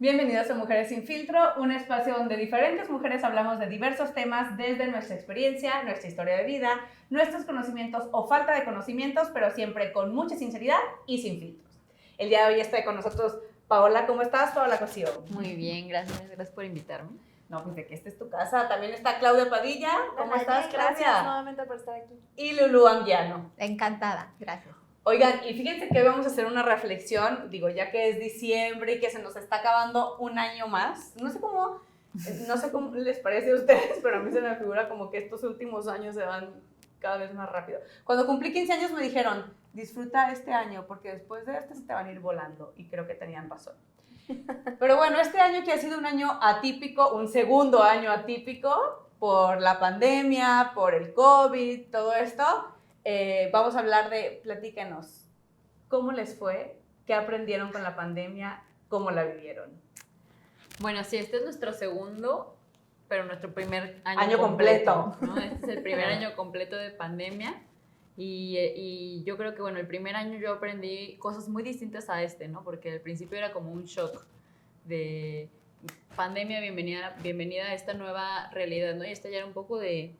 Bienvenidos a Mujeres sin Filtro, un espacio donde diferentes mujeres hablamos de diversos temas desde nuestra experiencia, nuestra historia de vida, nuestros conocimientos o falta de conocimientos, pero siempre con mucha sinceridad y sin filtros. El día de hoy está con nosotros Paola. ¿Cómo estás, Paola Cosío? Muy bien, gracias por invitarme. No, pues de que esta es tu casa. También está Claudia Padilla. ¿Cómo estás, Claudia? Gracias nuevamente por estar aquí. Y Lulu Anguiano. Encantada, gracias. Oigan, y fíjense que vamos a hacer una reflexión, digo, ya que es diciembre y que se nos está acabando un año más. No sé cómo les parece a ustedes, pero a mí se me figura como que estos últimos años se van cada vez más rápido. Cuando cumplí 15 años me dijeron, disfruta este año porque después de este se te van a ir volando, y creo que tenían razón. Pero bueno, este año que ha sido un año atípico, un segundo año atípico por la pandemia, por el COVID, todo esto, vamos a hablar de, platíquenos, ¿cómo les fue? ¿Qué aprendieron con la pandemia? ¿Cómo la vivieron? Bueno, sí, este es nuestro segundo, pero nuestro primer año completo, ¿no? Este es el primer año completo de pandemia y yo creo que, bueno, el primer año yo aprendí cosas muy distintas a este, ¿no? Porque al principio era como un shock de pandemia, bienvenida a esta nueva realidad, ¿no? Y esta ya era un poco de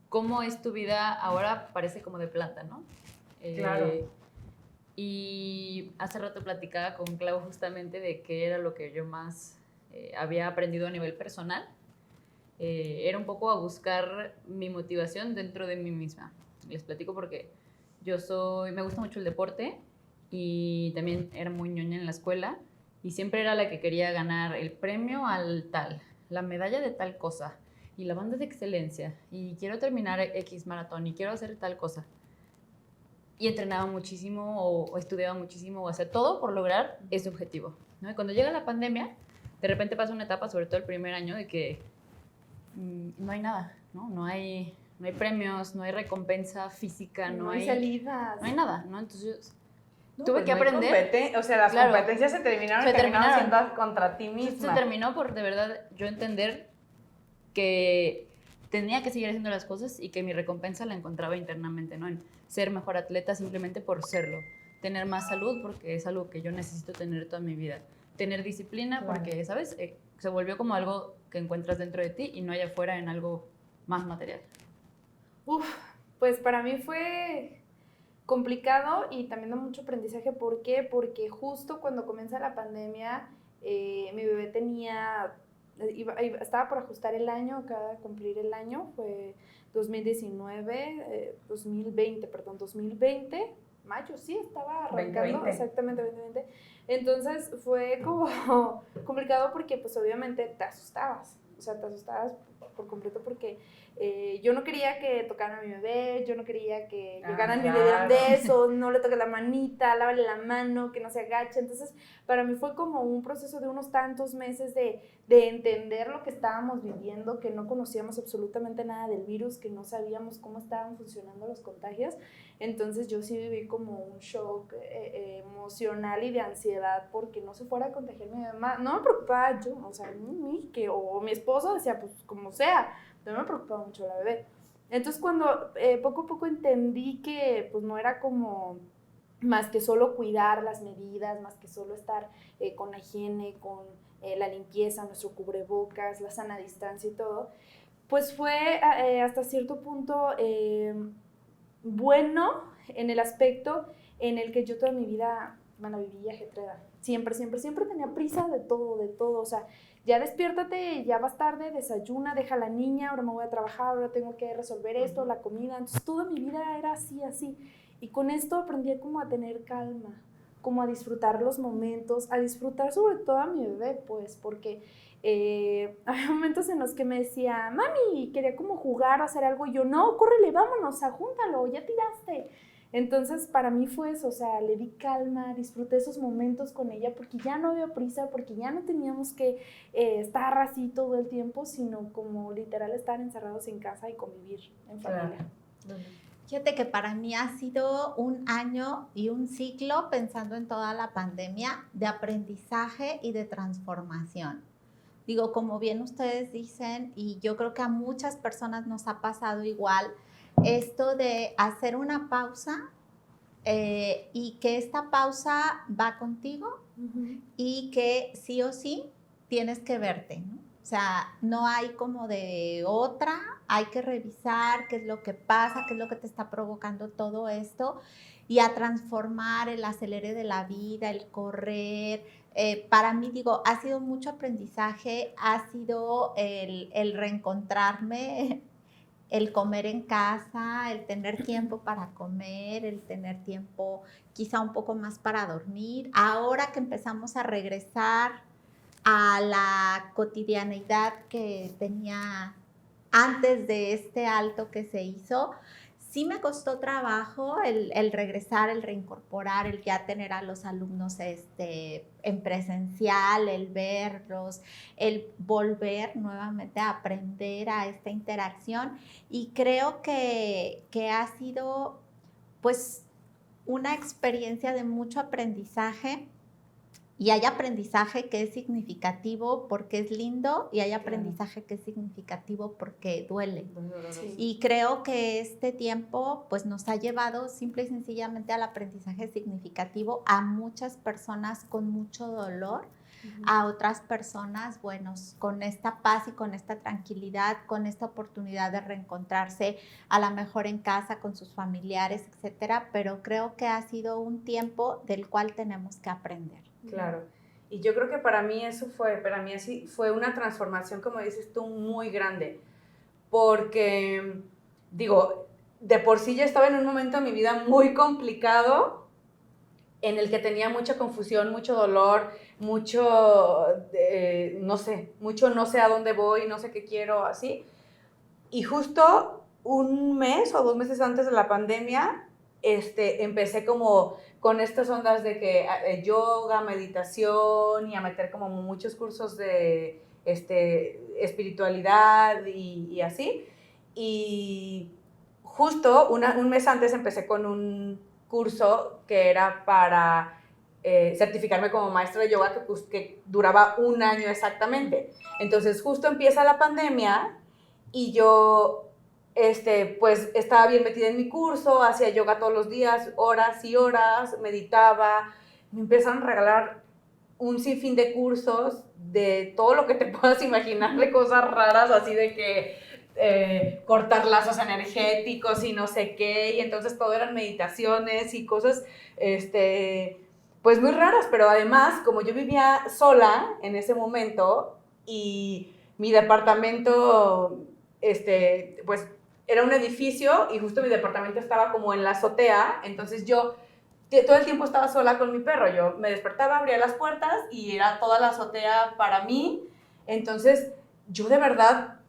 cómo es tu vida ahora, parece como de planta, ¿no? Claro. Y hace rato platicaba con Clau justamente de qué era lo que yo más había aprendido a nivel personal. Era un poco a buscar mi motivación dentro de mí misma. Les platico porque me gusta mucho el deporte y también era muy ñoña en la escuela y siempre era la que quería ganar el premio al tal, la medalla de tal cosa y la banda de excelencia y quiero terminar X maratón y quiero hacer tal cosa. Y entrenaba muchísimo o estudiaba muchísimo o hacía todo por lograr ese objetivo, ¿no? Y cuando llega la pandemia, de repente pasa una etapa, sobre todo el primer año, de que no hay nada, ¿no? No hay premios, no hay recompensa física, No hay salidas. No hay nada, ¿no? Entonces tuve pues que aprender. O sea, las competencias se terminaron siendo contra ti misma. Se terminó por, de verdad, yo entender que tenía que seguir haciendo las cosas y que mi recompensa la encontraba internamente, ¿no? En ser mejor atleta simplemente por serlo. Tener más salud porque es algo que yo necesito tener toda mi vida. Tener disciplina porque, ¿sabes? Se volvió como algo que encuentras dentro de ti y no allá afuera en algo más material. Pues para mí fue complicado y también da mucho aprendizaje. ¿Por qué? Porque justo cuando comienza la pandemia, mi bebé estaba por ajustar el año, acaba de cumplir el año, fue 2020, mayo, sí, estaba arrancando, 2020. exactamente, 2020. Entonces fue como complicado porque pues obviamente te asustabas por completo porque yo no quería que tocaran a mi bebé, yo no quería que llegaran y le dieran besos, no le toques la manita, lávale la mano, que no se agache. Entonces, para mí fue como un proceso de unos tantos meses de entender lo que estábamos viviendo, que no conocíamos absolutamente nada del virus, que no sabíamos cómo estaban funcionando los contagios. Entonces, yo sí viví como un shock emocional y de ansiedad porque no se fuera a contagiar mi mamá. No me preocupaba yo, o sea, o mi esposo decía, pues como sea. No me preocupaba mucho la bebé. Entonces cuando poco a poco entendí que pues no era como más que solo cuidar las medidas, más que solo estar con la higiene, con la limpieza, nuestro cubrebocas, la sana distancia y todo, pues fue hasta cierto punto bueno en el aspecto en el que yo toda mi vida me la viví ajetreada. Siempre tenía prisa de todo, o sea, ya despiértate, ya vas tarde, desayuna, deja a la niña, ahora me voy a trabajar, ahora tengo que resolver esto, la comida. Entonces toda mi vida era así. Y con esto aprendí como a tener calma, como a disfrutar los momentos, a disfrutar sobre todo a mi bebé, pues, porque había momentos en los que me decía, mami, quería como jugar o hacer algo, y yo, no, córrele, vámonos, júntalo, ya tiraste. Entonces, para mí fue eso, o sea, le di calma, disfruté esos momentos con ella porque ya no había prisa, porque ya no teníamos que estar así todo el tiempo, sino como literal estar encerrados en casa y convivir en familia. Fíjate que para mí ha sido un año y un ciclo, pensando en toda la pandemia, de aprendizaje y de transformación. Digo, como bien ustedes dicen, y yo creo que a muchas personas nos ha pasado igual, esto de hacer una pausa y que esta pausa va contigo y que sí o sí tienes que verte, ¿no? O sea, no hay como de otra, hay que revisar qué es lo que pasa, qué es lo que te está provocando todo esto y a transformar el acelere de la vida, el correr. Para mí, digo, ha sido mucho aprendizaje, ha sido el reencontrarme, el comer en casa, el tener tiempo para comer, el tener tiempo quizá un poco más para dormir. Ahora que empezamos a regresar a la cotidianeidad que tenía antes de este alto que se hizo, sí me costó trabajo el regresar, el reincorporar, el ya tener a los alumnos en presencial, el verlos, el volver nuevamente a aprender a esta interacción. Y creo que ha sido pues una experiencia de mucho aprendizaje. Y hay aprendizaje que es significativo porque es lindo y hay aprendizaje que es significativo porque duele. Sí. Y creo que este tiempo pues nos ha llevado simple y sencillamente al aprendizaje significativo a muchas personas con mucho dolor, a otras personas, bueno, con esta paz y con esta tranquilidad, con esta oportunidad de reencontrarse a lo mejor en casa con sus familiares, etcétera, pero creo que ha sido un tiempo del cual tenemos que aprender. Claro. Y yo creo que para mí así fue una transformación, como dices tú, muy grande. Porque, digo, de por sí ya estaba en un momento de mi vida muy complicado, en el que tenía mucha confusión, mucho dolor, mucho no sé a dónde voy, no sé qué quiero, así. Y justo un mes o 2 meses antes de la pandemia, empecé como con estas ondas de que yoga, meditación y a meter como muchos cursos de espiritualidad y así. Y justo un mes antes empecé con un curso que era para certificarme como maestra de yoga que duraba 1 año exactamente. Entonces justo empieza la pandemia y yo pues estaba bien metida en mi curso, hacía yoga todos los días, horas y horas, meditaba, me empezaron a regalar un sinfín de cursos de todo lo que te puedas imaginar, de cosas raras, así de que cortar lazos energéticos y no sé qué, y entonces todo eran meditaciones y cosas, pues muy raras, pero además, como yo vivía sola en ese momento y mi departamento, pues era un edificio y justo mi departamento estaba como en la azotea, entonces yo todo el tiempo estaba sola con mi perro. Yo me despertaba, abría las puertas y era toda la azotea para mí. Entonces yo de verdad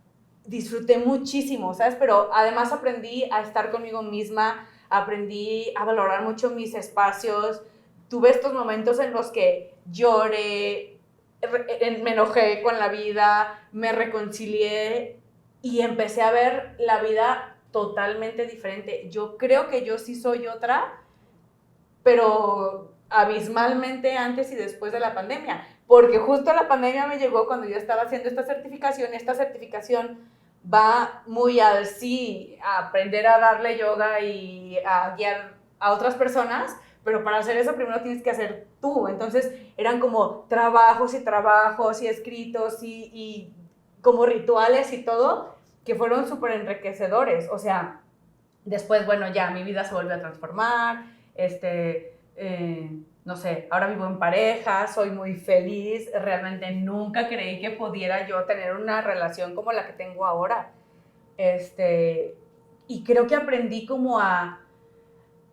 disfruté muchísimo, ¿sabes? Pero además aprendí a estar conmigo misma, aprendí a valorar mucho mis espacios. Tuve estos momentos en los que lloré, me enojé con la vida, me reconcilié y empecé a ver la vida totalmente diferente. Yo creo que yo sí soy otra, pero abismalmente antes y después de la pandemia, porque justo la pandemia me llegó cuando yo estaba haciendo esta certificación va muy al sí, a aprender a darle yoga y a guiar a otras personas, pero para hacer eso primero tienes que hacer tú, entonces eran como trabajos y escritos y como rituales y todo, que fueron súper enriquecedores, o sea, después, bueno, ya mi vida se volvió a transformar, no sé, ahora vivo en pareja, soy muy feliz, realmente nunca creí que pudiera yo tener una relación como la que tengo ahora. Y creo que aprendí como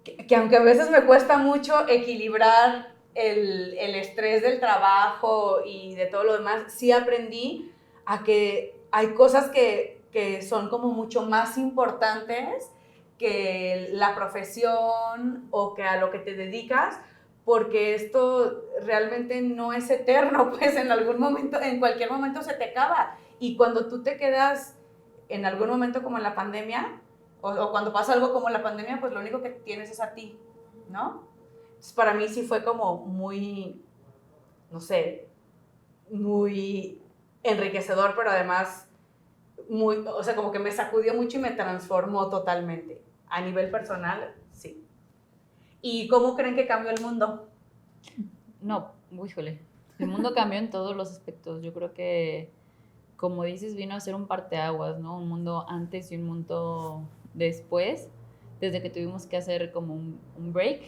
que aunque a veces me cuesta mucho equilibrar el estrés del trabajo y de todo lo demás, sí aprendí a que hay cosas que son como mucho más importantes que la profesión o que a lo que te dedicas, porque esto realmente no es eterno, pues en algún momento, en cualquier momento se te acaba. Y cuando tú te quedas en algún momento como en la pandemia, o cuando pasa algo como la pandemia, pues lo único que tienes es a ti, ¿no? Entonces para mí sí fue como muy, no sé, muy enriquecedor, pero además muy, o sea, como que me sacudió mucho y me transformó totalmente. A nivel personal, sí. ¿Y cómo creen que cambió el mundo? No, híjole, el mundo cambió en todos los aspectos. Yo creo que, como dices, vino a ser un parteaguas, ¿no? Un mundo antes y un mundo después, desde que tuvimos que hacer como un break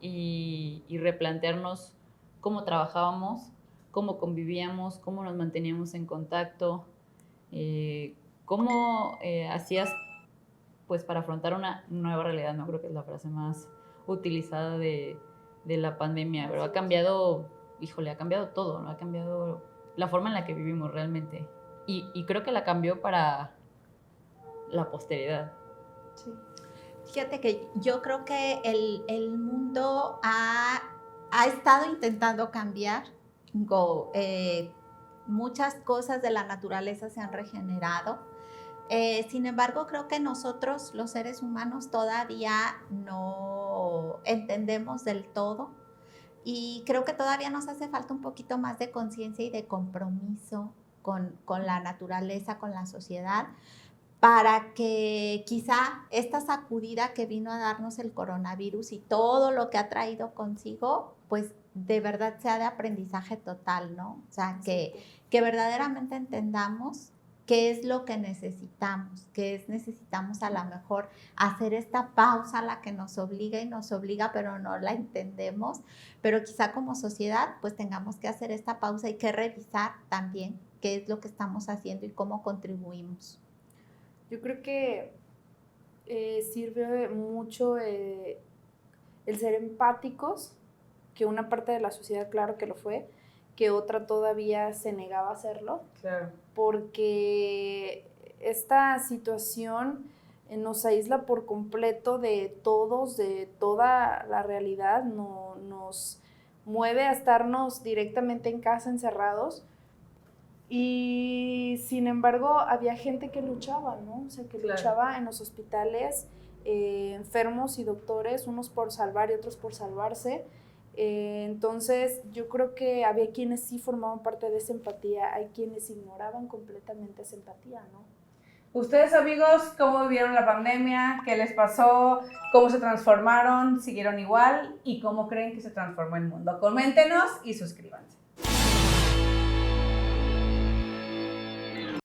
y replantearnos cómo trabajábamos, cómo convivíamos, cómo nos manteníamos en contacto, cómo hacías pues para afrontar una nueva realidad, ¿no? Creo que es la frase más utilizada de la pandemia, pero ha cambiado, híjole, ha cambiado todo, ¿no? Ha cambiado la forma en la que vivimos realmente. Y creo que la cambió para la posteridad. Sí. Fíjate que yo creo que el mundo ha estado intentando cambiar. Muchas cosas de la naturaleza se han regenerado. Sin embargo, creo que nosotros, los seres humanos, todavía no entendemos del todo. Y creo que todavía nos hace falta un poquito más de conciencia y de compromiso con la naturaleza, con la sociedad, para que quizá esta sacudida que vino a darnos el coronavirus y todo lo que ha traído consigo, pues de verdad sea de aprendizaje total, ¿no? O sea, que verdaderamente entendamos qué es lo que necesitamos, necesitamos a lo mejor hacer esta pausa a la que nos obliga y nos obliga, pero no la entendemos, pero quizá como sociedad pues tengamos que hacer esta pausa y que revisar también qué es lo que estamos haciendo y cómo contribuimos. Yo creo que sirve mucho el ser empáticos, que una parte de la sociedad claro que lo fue, que otra todavía se negaba a hacerlo. Claro. Porque esta situación nos aísla por completo de todos, de toda la realidad, nos mueve a estarnos directamente en casa encerrados. Y sin embargo había gente que luchaba, ¿no? O sea, que claro. luchaba en los hospitales, enfermos y doctores, unos por salvar y otros por salvarse. Entonces yo creo que había quienes sí formaban parte de esa empatía, hay quienes ignoraban completamente esa empatía, ¿no? Ustedes, amigos, ¿cómo vivieron la pandemia? ¿Qué les pasó? ¿Cómo se transformaron? ¿Siguieron igual? ¿Y cómo creen que se transformó el mundo? Coméntenos y suscríbanse.